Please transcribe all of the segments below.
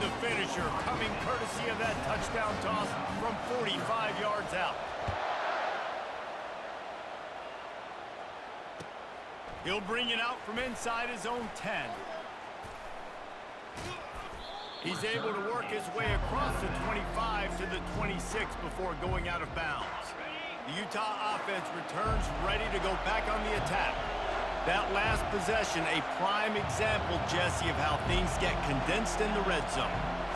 the finisher, coming courtesy of that touchdown toss from 45 yards out. He'll bring it out from inside his own 10. He's able to work his way across the 25 to the 26 before going out of bounds. The Utah offense returns ready to go back on the attack. That last possession, a prime example, Jesse, of how things get condensed in the red zone.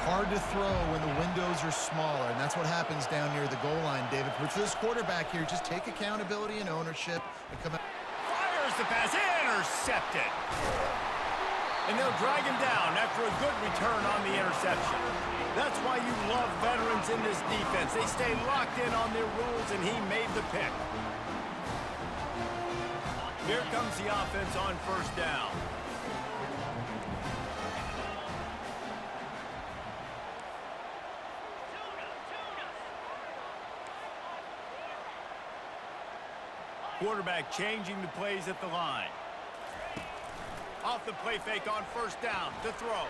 Hard to throw when the windows are smaller, and that's what happens down near the goal line, David. For this quarterback here, just take accountability and ownership and come out. Fires the pass, intercepted. And they'll drag him down after a good return on the interception. That's why you love veterans in this defense. They stay locked in on their rules, and he made the pick. Here comes the offense on first down. Quarterback changing the plays at the line. Off the play fake on first down to throw.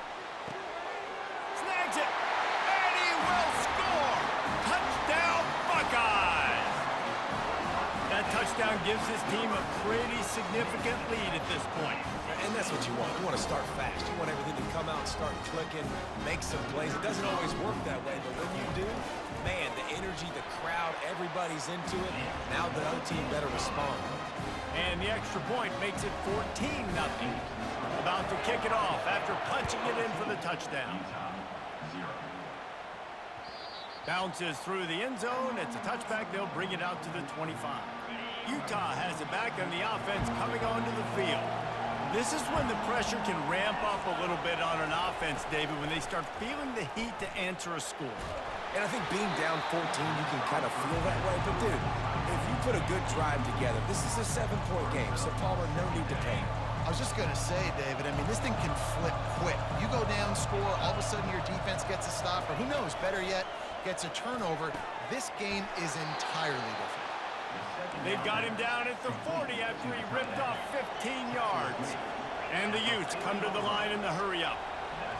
Snags it, and he will score! Touchdown, Buckeyes! That touchdown gives his team a pretty significant lead at this point. And that's what you want. You want to start fast. You want everything to come out, start clicking, make some plays. It doesn't always work that way, but when you do, man, the energy, the crowd, everybody's into it. Now the other team better respond. And the extra point makes it 14-0. About to kick it off after punching it in for the touchdown. Bounces through the end zone. It's a touchback. They'll bring it out to the 25. Utah has it back on the offense coming onto the field. This is when the pressure can ramp up a little bit on an offense, David, when they start feeling the heat to answer a score. And I think being down 14, you can kind of feel that way. But, dude, if you put a good drive together, this is a 7-point game, so Palmer, no need to panic. I was just going to say, David, I mean, this thing can flip quick. You go down, score, all of a sudden your defense gets a stop, or who knows, better yet, gets a turnover. This game is entirely different. They've got him down at the 40 after he ripped off 15 yards. And the Utes come to the line in the hurry-up.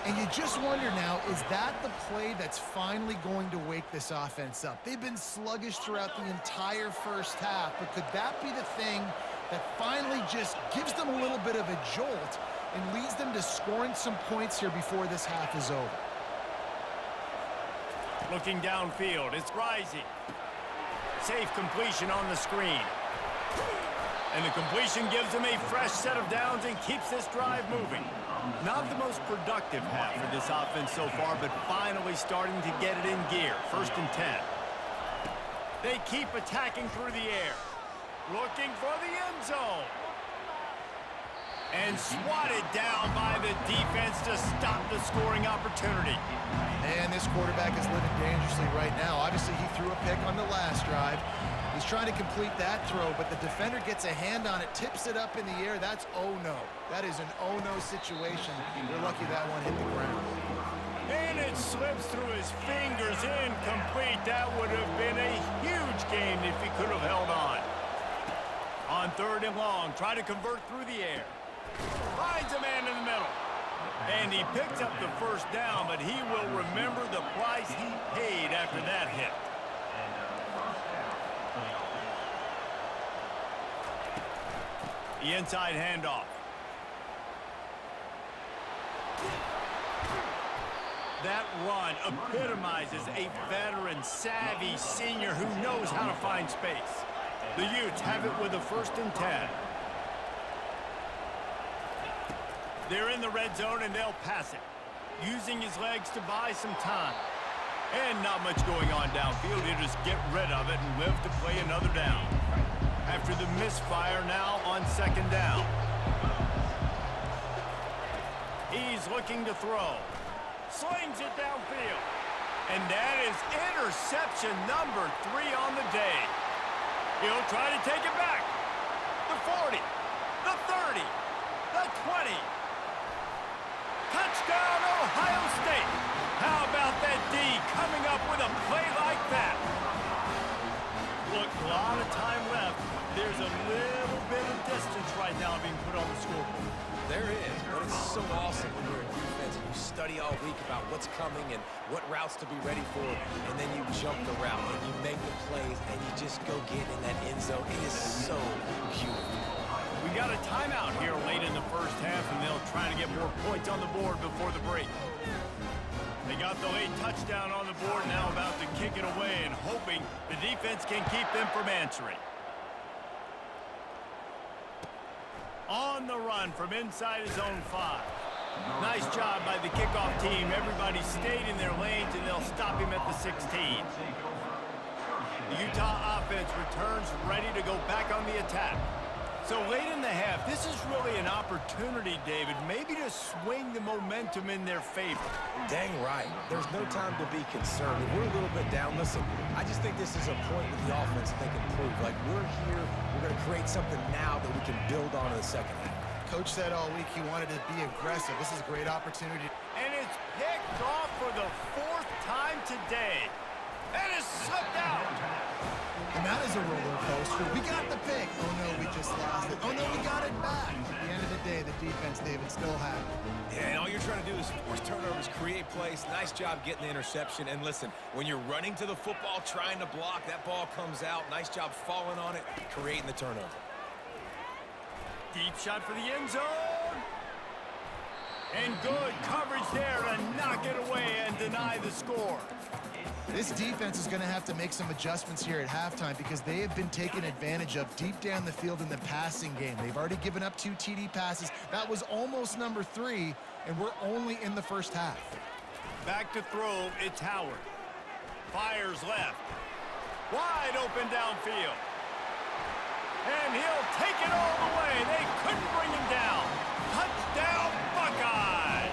And you just wonder now, is that the play that's finally going to wake this offense up? They've been sluggish throughout the entire first half, but could that be the thing that finally just gives them a little bit of a jolt and leads them to scoring some points here before this half is over? Looking downfield, it's rising. Safe completion on the screen. And the completion gives them a fresh set of downs and keeps this drive moving. Not the most productive half for this offense so far, but finally starting to get it in gear. 1st and 10. They keep attacking through the air. Looking for the end zone. And swatted down by the defense to stop the scoring opportunity. And this quarterback is living dangerously right now. Obviously, he threw a pick on the last drive. He's trying to complete that throw, but the defender gets a hand on it, tips it up in the air. That's oh-no. That is an oh-no situation. We're lucky that one hit the ground. And it slips through his fingers, incomplete. That would have been a huge gain if he could have held on. On 3rd and long, try to convert through the air. Finds a man in the middle. And he picks up the first down, but he will remember the price he paid after that hit. The inside handoff. That run epitomizes a veteran, savvy senior who knows how to find space. The Utes have it with a 1st and 10. They're in the red zone and they'll pass it, using his legs to buy some time. And not much going on downfield. He'll just get rid of it and live to play another down. After the misfire now on 2nd down. He's looking to throw. Slings it downfield. And that is interception number 3 on the day. He'll try to take it back. The 40, the 30, the 20. Touchdown, Ohio State. How about that D coming up with a play like that? Look, a lot of time left. There's a little bit of distance right now being put on the scoreboard. There is, but it's so awesome when you're in defense and you study all week about what's coming and what routes to be ready for, and then you jump the route and you make the plays and you just go get in that end zone. It is so beautiful. We got a timeout here late in the first half, and they'll try to get more points on the board before the break. They got the late touchdown on the board, now about to kick it away and hoping the defense can keep them from answering. On the run from inside his own 5. Nice job by the kickoff team. Everybody stayed in their lanes, and they'll stop him at the 16. The Utah offense returns ready to go back on the attack. So late in the half, this is really an opportunity, David, maybe to swing the momentum in their favor. Dang right. There's no time to be concerned. If we're a little bit down, listen, I just think this is a point with the offense they can prove. Like, we're here, we're going to create something now that we can build on in the second half. Coach said all week he wanted to be aggressive. This is a great opportunity. And it's picked off for the 4th time today. And it's slipped out. And that is a roller coaster. We got the pick. Oh, no, we just lost it. Oh, no, we got it back. At the end of the day, the defense, David, still had it. Yeah, and all you're trying to do is force turnovers, create plays. Nice job getting the interception. And listen, when you're running to the football, trying to block, that ball comes out. Nice job falling on it, creating the turnover. Deep shot for the end zone. And good coverage there to knock it away and deny the score. This defense is going to have to make some adjustments here at halftime because they have been taken advantage of deep down the field in the passing game. They've already given up 2 TD passes. That was almost number 3, and we're only in the first half. Back to throw, it's Howard. Fires left. Wide open downfield. And he'll take it all the way. They couldn't bring him down. Touchdown, Buckeyes!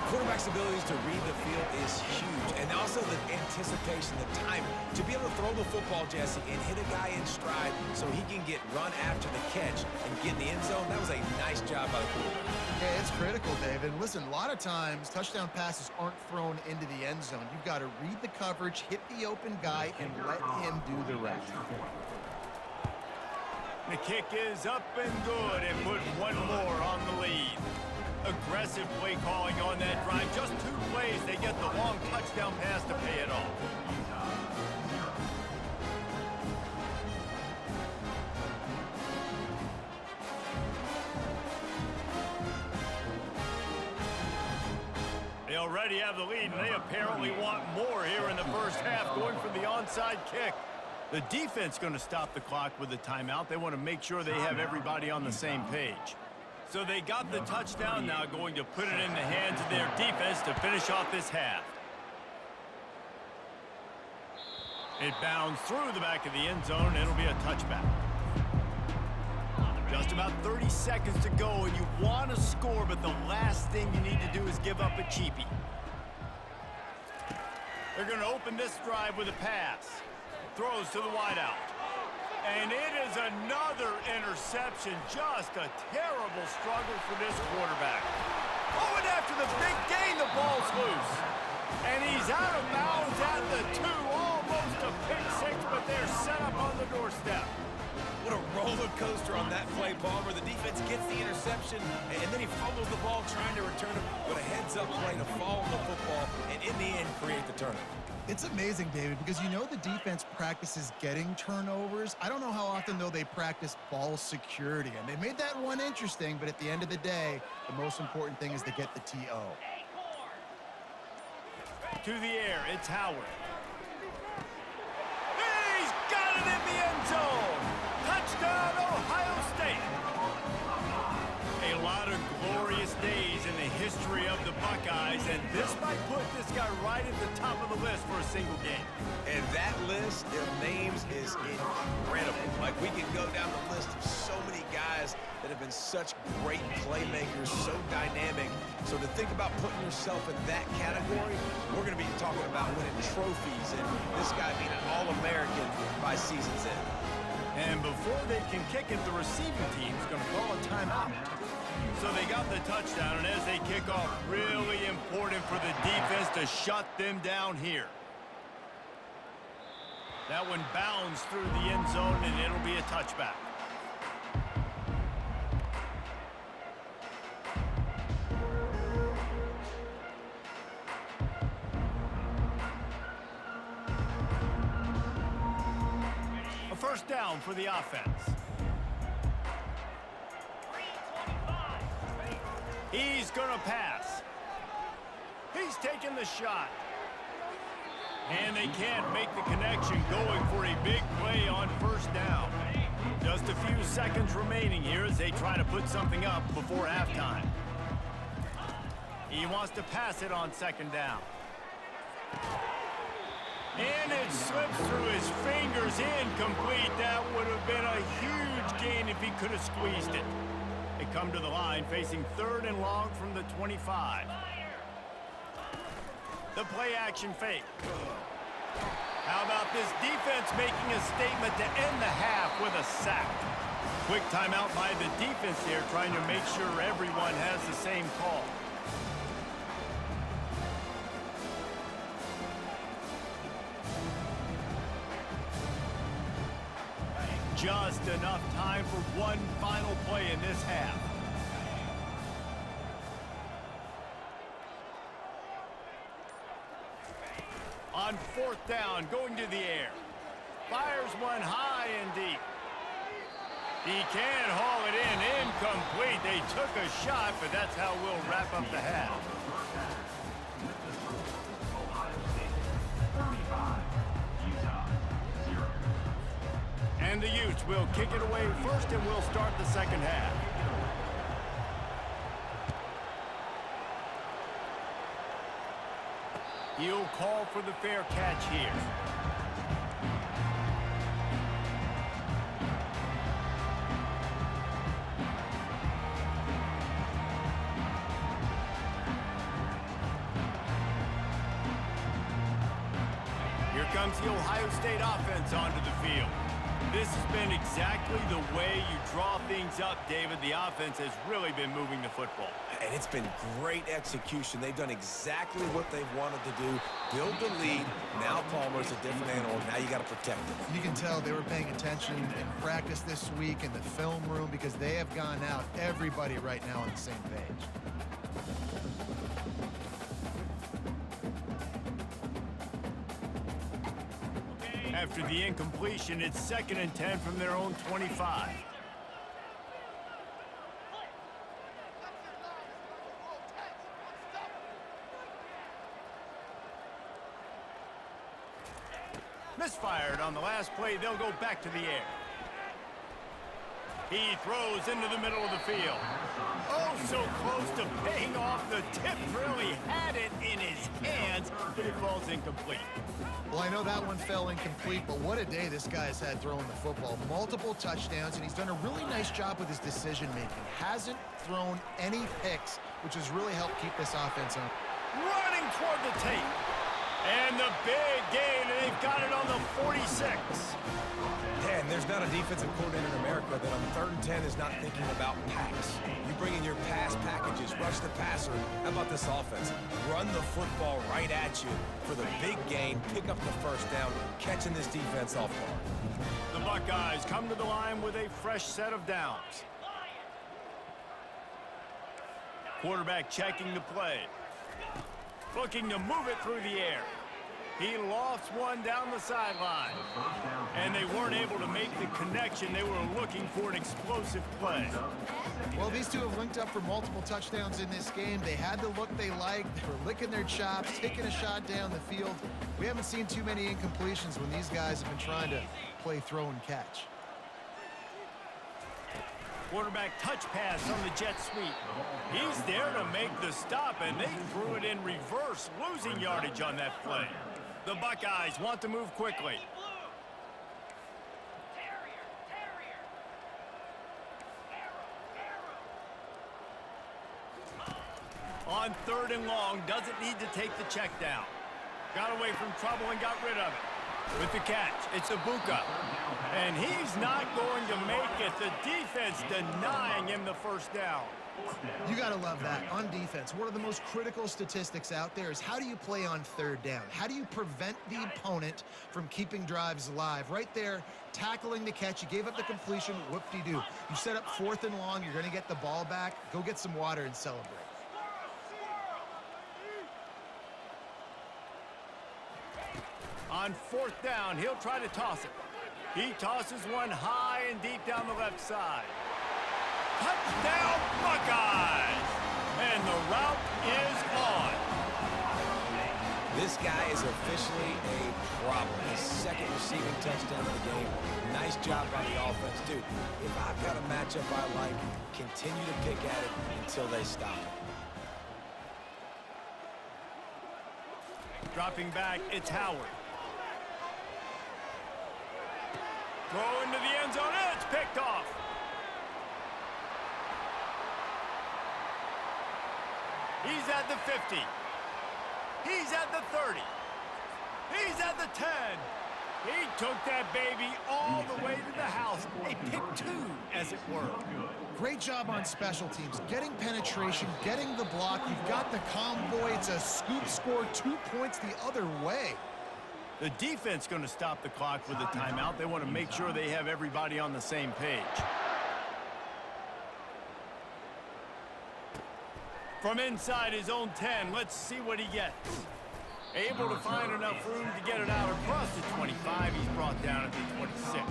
Quarterback's abilities to read the field is huge, and also the anticipation, the timing. To be able to throw the football, Jesse, and hit a guy in stride so he can get run after the catch and get in the end zone, that was a nice job by the quarterback. Yeah, it's critical, David. Listen, a lot of times touchdown passes aren't thrown into the end zone. You've got to read the coverage, hit the open guy, and let him do the rest. The kick is up and good, and put one more on the lead. Aggressive play calling on that drive. Just 2 plays, they get the long touchdown pass to pay it off. They already have the lead, and they apparently want more here in the first half, going for the onside kick. The defense going to stop the clock with a timeout. They want to make sure they have everybody on the same page. So they got the touchdown, now going to put it in the hands of their defense to finish off this half. It bounds through the back of the end zone, and it'll be a touchback. Just about 30 seconds to go, and you want to score, but the last thing you need to do is give up a cheapie. They're going to open this drive with a pass. Throws to the wideout. And it is another interception. Just a terrible struggle for this quarterback. Oh, and after the big gain, the ball's loose. And he's out of bounds at the 2. Almost a pick 6, but they're set up on the doorstep. What a roller coaster on that play, Palmer. The defense gets the interception, and then he fumbles the ball trying to return it with a heads-up play to fall on the football, and in the end, create the turnover. It's amazing, David, because you know the defense practices getting turnovers. I don't know how often, though, they practice ball security. And they made that one interesting, but at the end of the day, the most important thing is to get the TO. To the air, it's Howard. He's got it in the end zone! Touchdown, Ohio State! A lot of glorious days in the history of the Buckeyes, and this might put this guy right at the top of the list for a single game. And that list of names is incredible. Like, we can go down the list of so many guys that have been such great playmakers, so dynamic. So to think about putting yourself in that category, we're going to be talking about winning trophies and this guy being an All-American by season's end. And before they can kick it, the receiving team's going to call a timeout. So they got the touchdown, and as they kick off, really important for the defense to shut them down here. That one bounds through the end zone, and it'll be a touchback. First down for the offense. He's going to pass. He's taking the shot. And they can't make the connection, going for a big play on first down. Just a few seconds remaining here as they try to put something up before halftime. He wants to pass it on second down. And it slips through his fingers, incomplete. That would have been a huge gain if he could have squeezed it. They come to the line facing 3rd and long from the 25. The play action fake. How about this defense making a statement to end the half with a sack? Quick timeout by the defense here, trying to make sure everyone has the same call. Just enough time for one final play in this half. On 4th down, going to the air. Fires one high and deep. He can't haul it in. Incomplete. They took a shot, but that's how we'll wrap up the half. And the Utes will kick it away first, and we'll start the second half. He'll call for the fair catch here. Here comes the Ohio State offense onto the field. This has been exactly the way you draw things up, David. The offense has really been moving the football. And it's been great execution. They've done exactly what they've wanted to do. Build the lead. Now Palmer's a different animal. Now you got to protect him. You can tell they were paying attention in practice this week in the film room because they have gone out, everybody right now on the same page. After the incompletion, it's 2nd and 10 from their own 25. Misfired on the last play. They'll go back to the air. He throws into the middle of the field. Oh, so close to paying off. The tip really had it in his hands, but it falls incomplete. Well, I know that one fell incomplete, but what a day this guy's had throwing the football. Multiple touchdowns, and he's done a really nice job with his decision-making. Hasn't thrown any picks, which has really helped keep this offense on. Running toward the tape. And the big gain, and they've got it on the 46. Yeah, and there's not a defensive coordinator in America that on 3rd and 10 is not thinking about pass. You bring in your pass packages, rush the passer. How about this offense? Run the football right at you for the big gain, pick up the first down, catching this defense off guard. The Buckeyes come to the line with a fresh set of downs. Quarterback checking the play. Looking to move it through the air. He lofts one down the sideline. And they weren't able to make the connection. They were looking for an explosive play. Well, these two have linked up for multiple touchdowns in this game. They had the look they liked. They were licking their chops, taking a shot down the field. We haven't seen too many incompletions when these guys have been trying to play throw and catch. Quarterback touch pass on the jet sweep. He's there to make the stop, and they threw it in reverse, losing yardage on that play. The Buckeyes want to move quickly. On 3rd and long, doesn't need to take the check down. Got away from trouble and got rid of it. With the catch, it's Ibuka. And he's not going to make it. The defense denying him the first down. You got to love that. On defense, one of the most critical statistics out there is how do you play on 3rd down? How do you prevent the opponent from keeping drives alive? Right there, tackling the catch. You gave up the completion. Whoop-de-doo. You set up 4th and long. You're going to get the ball back. Go get some water and celebrate. On 4th down, he'll try to toss it. He tosses one high and deep down the left side. Touchdown, Buckeyes! And the route is on. This guy is officially a problem. His second receiving touchdown of the game. Nice job by the offense. Dude, if I've got a matchup I like, continue to pick at it until they stop it. Dropping back, it's Howard. Throw into the end zone, and it's picked off. He's at the 50. He's at the 30. He's at the 10. He took that baby all the way to the house. A pick two, as it were. Great job on special teams. Getting penetration, getting the block. You've got the convoy. It's a scoop score, 2 points the other way. The defense going to stop the clock with a timeout. They want to make sure they have everybody on the same page. From inside his own 10, let's see what he gets. Able to find enough room to get it out across the 25. He's brought down at the 26.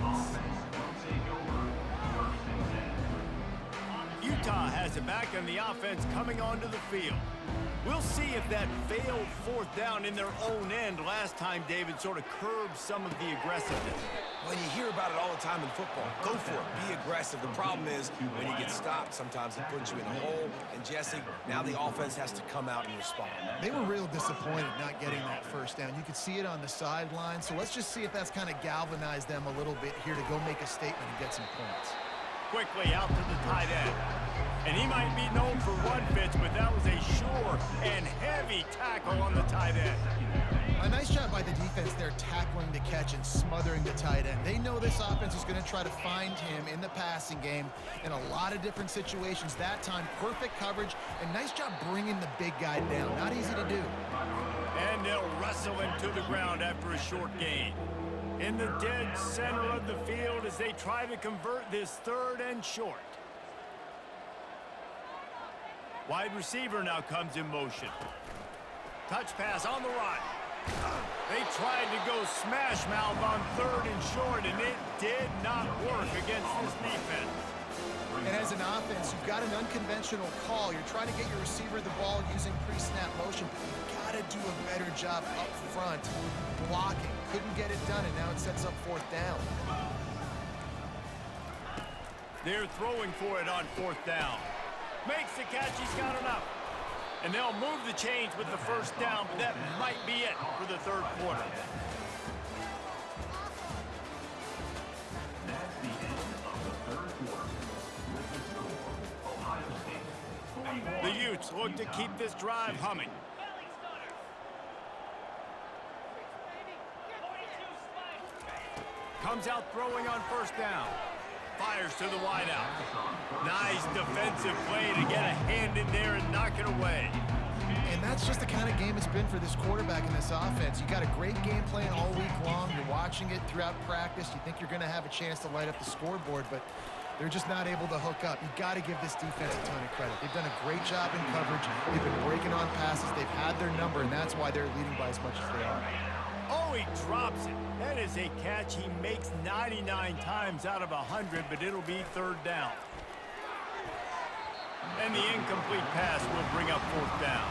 Utah has it back on the offense coming onto the field. We'll see if that failed fourth down in their own end last time, David, sort of curbed some of the aggressiveness. Well, you hear about it all the time in football. Go for it. Be aggressive. The problem is when you get stopped, sometimes it puts you in a hole. And, Jesse, now the offense has to come out and respond. They were real disappointed not getting that first down. You could see it on the sideline. So let's just see if that's kind of galvanized them a little bit here to go make a statement and get some points. Quickly out to the tight end. And he might be known for run fits, but that was a sure and heavy tackle on the tight end. A nice job by the defense there, tackling the catch and smothering the tight end. They know this offense is going to try to find him in the passing game in a lot of different situations. That time, perfect coverage, and nice job bringing the big guy down. Not easy to do. And they'll wrestle him to the ground after a short gain. In the dead center of the field as they try to convert this third and short. Wide receiver now comes in motion. Touch pass on the run. They tried to go smash mouth on third and short, and it did not work against this defense. And as an offense, you've got an unconventional call. You're trying to get your receiver the ball using pre-snap motion, but you've got to do a better job up front blocking. Couldn't get it done, and now it sets up fourth down. They're throwing for it on fourth down. Makes the catch, he's got enough. And they'll move the chains with the first down, but that might be it for the third quarter. That's the end of the third quarter. With the score, Ohio State 41. The Utes look to keep this drive humming. Comes out throwing on first down. Fires to the wideout. Nice defensive play to get a hand in there and knock it away. And that's just the kind of game it's been for this quarterback in this offense. You got a great game plan all week long. You're watching it throughout practice. You think you're going to have a chance to light up the scoreboard, but they're just not able to hook up. You got to give this defense a ton of credit. They've done a great job in coverage. They've been breaking on passes. They've had their number, and that's why they're leading by as much as they are. Oh, he drops it. That is a catch he makes 99 times out of 100, but it'll be third down. And the incomplete pass will bring up fourth down.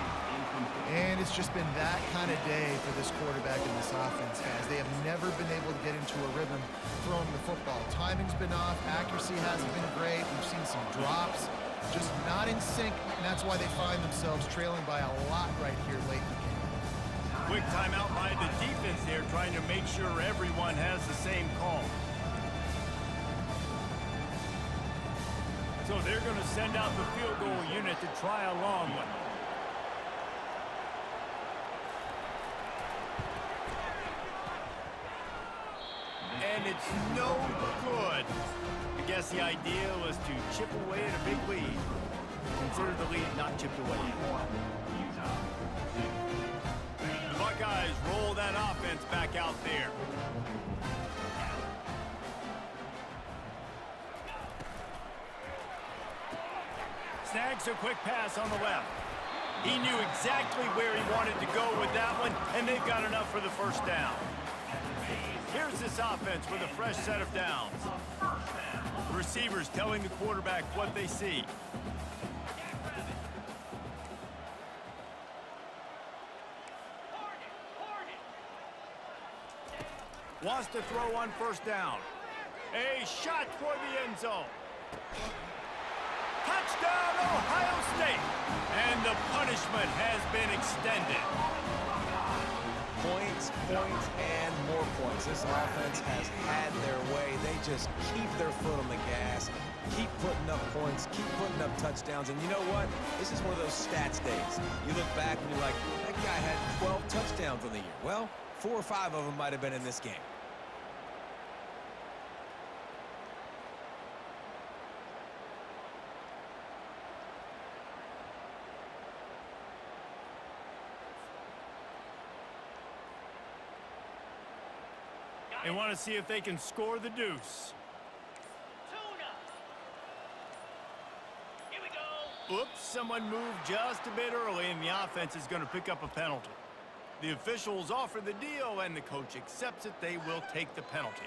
And it's just been that kind of day for this quarterback and this offense, guys. They have never been able to get into a rhythm throwing the football. Timing's been off. Accuracy hasn't been great. We've seen some drops, just not in sync, and that's why they find themselves trailing by a lot right here late in the game. Quick timeout by the defense there, trying to make sure everyone has the same call. So they're going to send out the field goal unit to try a long one. And it's no good. I guess the idea was to chip away at a big lead. Consider the lead not chipped away yet. The Buckeyes roll that offense back out there. Snags a quick pass on the left. He knew exactly where he wanted to go with that one, and they've got enough for the first down. Here's this offense with a fresh set of downs. Receivers telling the quarterback what they see. Wants to throw on first down. A shot toward the end zone. Touchdown, Ohio State. And the punishment has been extended. Points, and more points. This offense has had their way. They just keep their foot on the gas, keep putting up points, keep putting up touchdowns. And you know what? This is one of those stats days. You look back and you're like, that guy had 12 touchdowns on the year. Well, 4 or 5 of them might have been in this game. They want to see if they can score the deuce. Here we go. Oops, someone moved just a bit early, and the offense is going to pick up a penalty. The officials offer the deal, and the coach accepts it. They will take the penalty.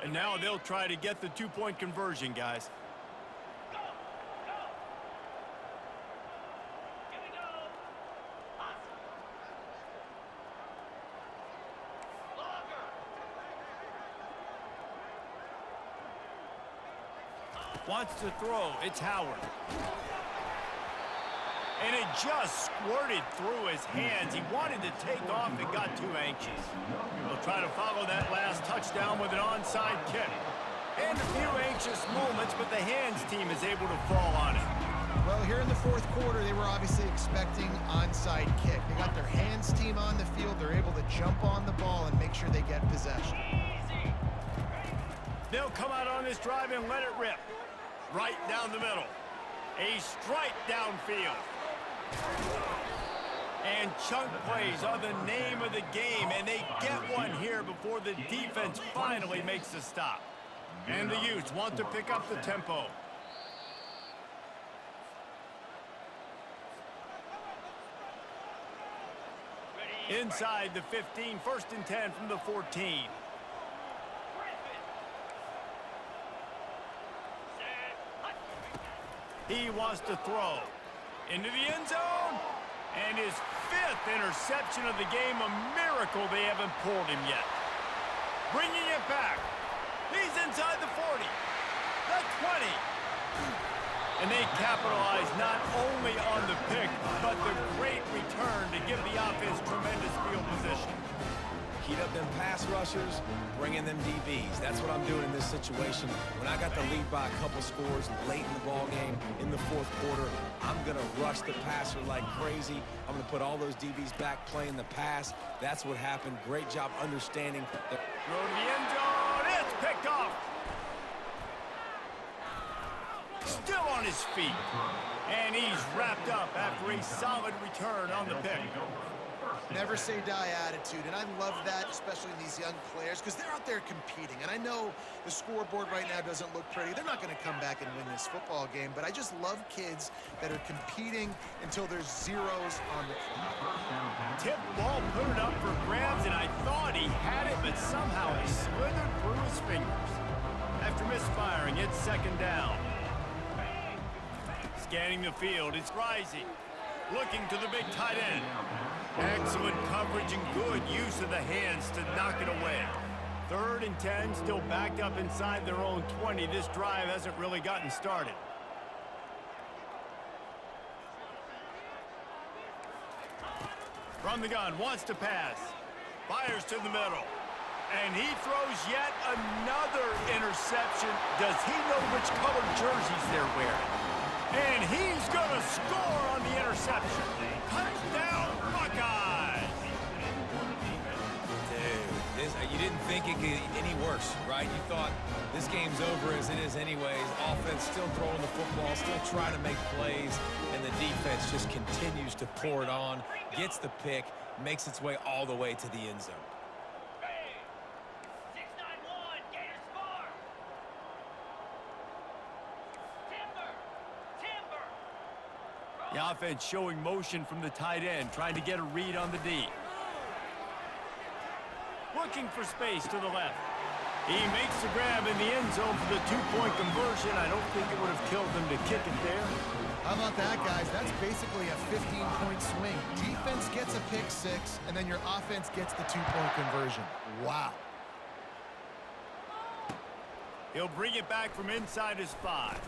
And now they'll try to get the 2-point conversion, guys. Wants to throw. It's Howard. And it just squirted through his hands. He wanted to take off and got too anxious. He'll try to follow that last touchdown with an onside kick. And a few anxious moments, but the hands team is able to fall on it. Well, here in the fourth quarter, they were obviously expecting onside kick. They got their hands team on the field. They're able to jump on the ball and make sure they get possession. They'll come out on this drive and let it rip. Right down the middle. A strike downfield. And chunk plays are the name of the game, and they get one here before the defense finally makes a stop. And the Utes want to pick up the tempo. Inside the 15, 1st and 10 from the 14. He wants to throw into the end zone, and his 5th interception of the game. A miracle they haven't pulled him yet. Bringing it back. He's inside the 40, the 20. And they capitalize not only on the pick, but the great return to give the offense tremendous field position. Heat up them pass rushers, bring in them DBs. That's what I'm doing in this situation. When I got the lead by a couple scores late in the ball game in the fourth quarter, I'm going to rush the passer like crazy. I'm going to put all those DBs back playing the pass. That's what happened. Great job understanding. Throw to the end zone. It's picked off. Still on his feet. And he's wrapped up after a solid return on the pick. Never say die attitude, and I love that, especially in these young players, because they're out there competing. And I know the scoreboard right now doesn't look pretty. They're not going to come back and win this football game, but I just love kids that are competing until there's zeros on the clock. Tip ball, put it up for grabs, and I thought he had it, but somehow it slithered through his fingers. After misfiring, it's 2nd down. Scanning the field, it's Rising. Looking to the big tight end. Excellent coverage and good use of the hands to knock it away. 3rd and 10, still backed up inside their own 20. This drive hasn't really gotten started. From the gun, wants to pass. Fires to the middle. And he throws yet another interception. Does he know which colored jerseys they're wearing? And he's going to score on the interception. Touchdown, Buckeyes! Dude, you didn't think it could get any worse, right? You thought this game's over as it is anyways. Offense still throwing the football, still trying to make plays, and the defense just continues to pour it on, gets the pick, makes its way all the way to the end zone. The offense showing motion from the tight end, trying to get a read on the D. looking for space to the left. He makes the grab in the end zone for the two-point conversion. I don't think it would have killed them to kick it there. How about that, guys? That's basically a 15-point swing. Defense gets a pick six, and then your offense gets the two-point conversion. Wow. He'll bring it back from inside his 5.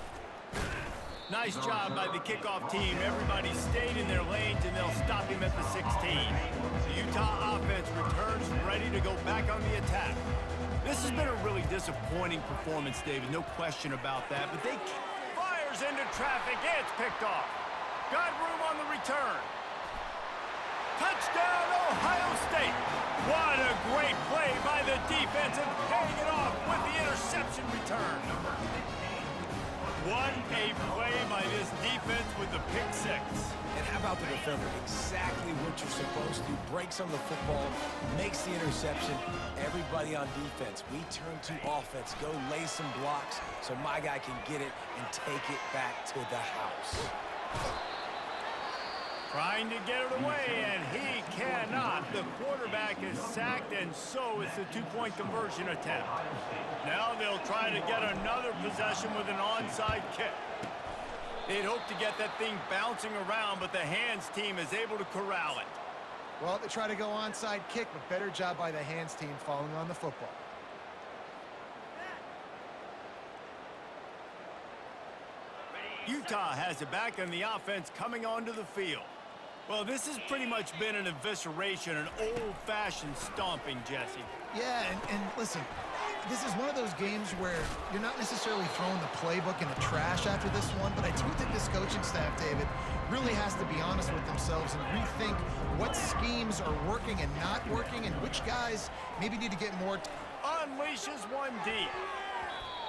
Nice job by the kickoff team. Everybody stayed in their lanes, and they'll stop him at the 16. The Utah offense returns ready to go back on the attack. This has been a really disappointing performance, David. No question about that. But they fires into traffic. It's picked off. Got room on the return. Touchdown, Ohio State. What a great play by the defense and paying it off with the interception return. What a play by this defense with the pick six. And how about the defender? Exactly what you're supposed to. Breaks on the football, makes the interception. Everybody on defense. We turn to offense. Go lay some blocks so my guy can get it and take it back to the house. Trying to get it away, and he cannot. The quarterback is sacked, and so is the two-point conversion attempt. Now they'll try to get another possession with an onside kick. They'd hope to get that thing bouncing around, but the hands team is able to corral it. Well, they try to go onside kick, but better job by the hands team falling on the football. Utah has it back on the offense coming onto the field. Well, this has pretty much been an evisceration, an old-fashioned stomping, Jesse. Yeah, and listen, this is one of those games where you're not necessarily throwing the playbook in the trash after this one, but I do think this coaching staff, David, really has to be honest with themselves and rethink what schemes are working and not working and which guys maybe need to get more. Unleashes one deep.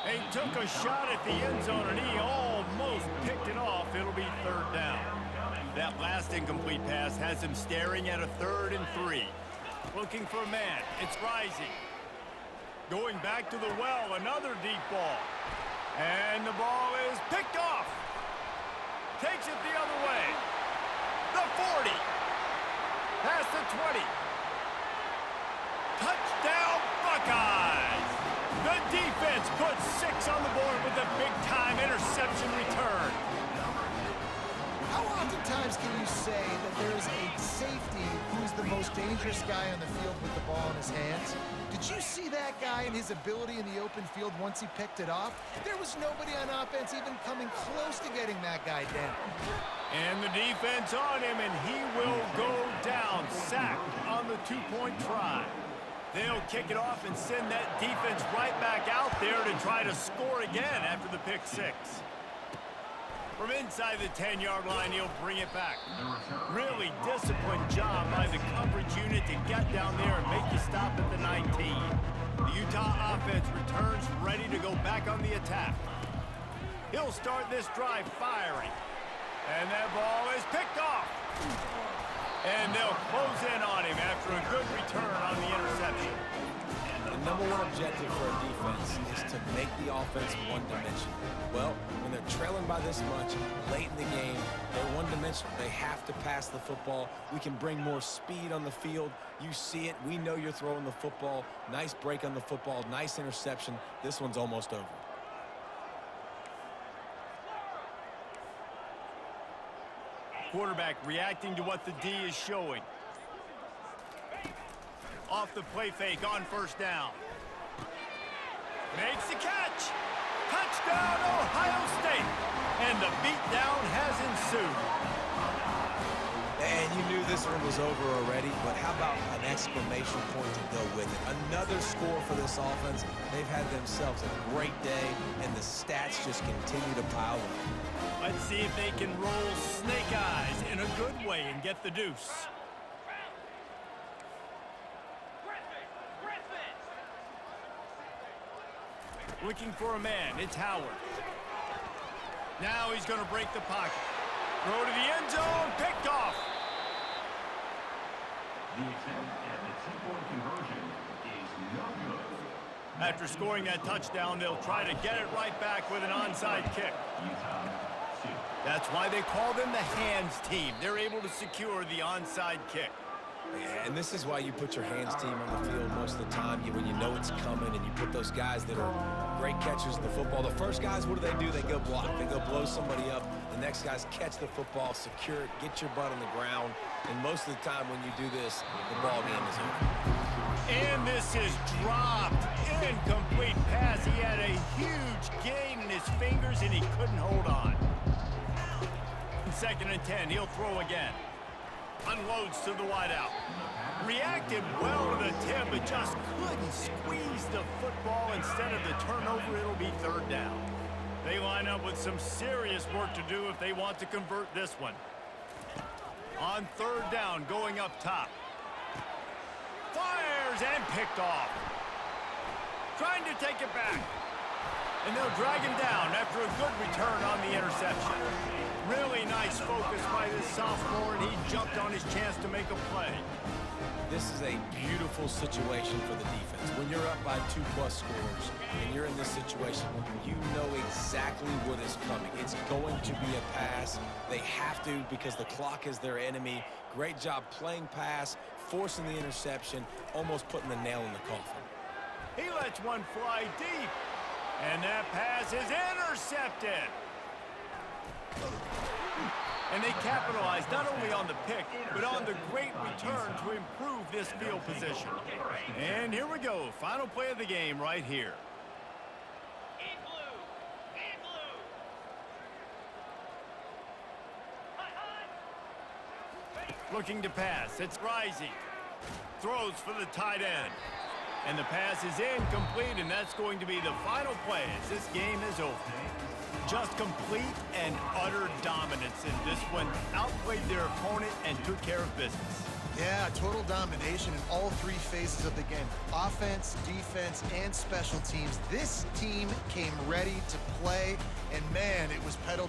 He took a shot at the end zone, and he almost picked it off. It'll be third down. That last incomplete pass has him staring at a 3rd and 3. Looking for a man. It's Rising. Going back to the well, another deep ball. And the ball is picked off. Takes it the other way. The 40. Past the 20. Touchdown, Buckeyes! The defense puts 6 on the board with a big-time interception return. How oftentimes can you say that there's a safety who's the most dangerous guy on the field with the ball in his hands? Did you see that guy and his ability in the open field once he picked it off? There was nobody on offense even coming close to getting that guy down. And the defense on him, and he will go down, sacked on the two-point try. They'll kick it off and send that defense right back out there to try to score again after the pick six. From inside the 10-yard line, he'll bring it back. Really disciplined job by the coverage unit to get down there and make the stop at the 19. The Utah offense returns ready to go back on the attack. He'll start this drive firing. And that ball is picked off. And they'll close in on him after a good return on the interception. The #1 objective for a defense is to make the offense one-dimensional. Well, when they're trailing by this much, late in the game, they're one-dimensional. They have to pass the football. We can bring more speed on the field. You see it. We know you're throwing the football. Nice break on the football. Nice interception. This one's almost over. Quarterback reacting to what the D is showing. Off the play fake on first down. Makes the catch. Touchdown, Ohio State. And the beatdown has ensued. And you knew this one was over already, but how about an exclamation point to go with it? Another score for this offense. They've had themselves a great day, and the stats just continue to pile up. Let's see if they can roll snake eyes in a good way and get the deuce. Looking for a man. It's Howard. Now he's going to break the pocket. Throw to the end zone. Picked off. The attempt at the two-point conversion is no good. After scoring that touchdown, they'll try to get it right back with an onside kick. That's why they call them the hands team. They're able to secure the onside kick. And this is why you put your hands team on the field most of the time, when you know it's coming, and you put those guys that are great catchers of the football. The first guys, what do? They go block. They go blow somebody up. The next guys catch the football, secure it, get your butt on the ground. And most of the time when you do this, the ball game is over. And this is dropped. Incomplete pass. He had a huge gain in his fingers, and he couldn't hold on. 2nd and 10. He'll throw again. Unloads to the wideout. Reacted well to the tip, but just couldn't squeeze the football. Instead of the turnover, it'll be 3rd down. They line up with some serious work to do if they want to convert this one. On 3rd down, going up top. Fires and picked off. Trying to take it back. And they'll drag him down after a good return on the interception. Really nice focus by this sophomore, and he jumped on his chance to make a play. This is a beautiful situation for the defense. When you're up by 2+ scores and you're in this situation, you know exactly what is coming. It's going to be a pass. They have to, because the clock is their enemy. Great job playing pass, forcing the interception, almost putting the nail in the coffin. He lets one fly deep, and that pass is intercepted. And they capitalized not only on the pick, but on the great return to improve this field position. And here we go. Final play of the game right here. Looking to pass. It's Rising. Throws for the tight end. And the pass is incomplete, and that's going to be the final play as this game is over. Just complete and utter dominance in this one. Outplayed their opponent and took care of business. Yeah, total domination in all 3 phases of the game. Offense, defense, and special teams. This team came ready to play, and man, it was pedal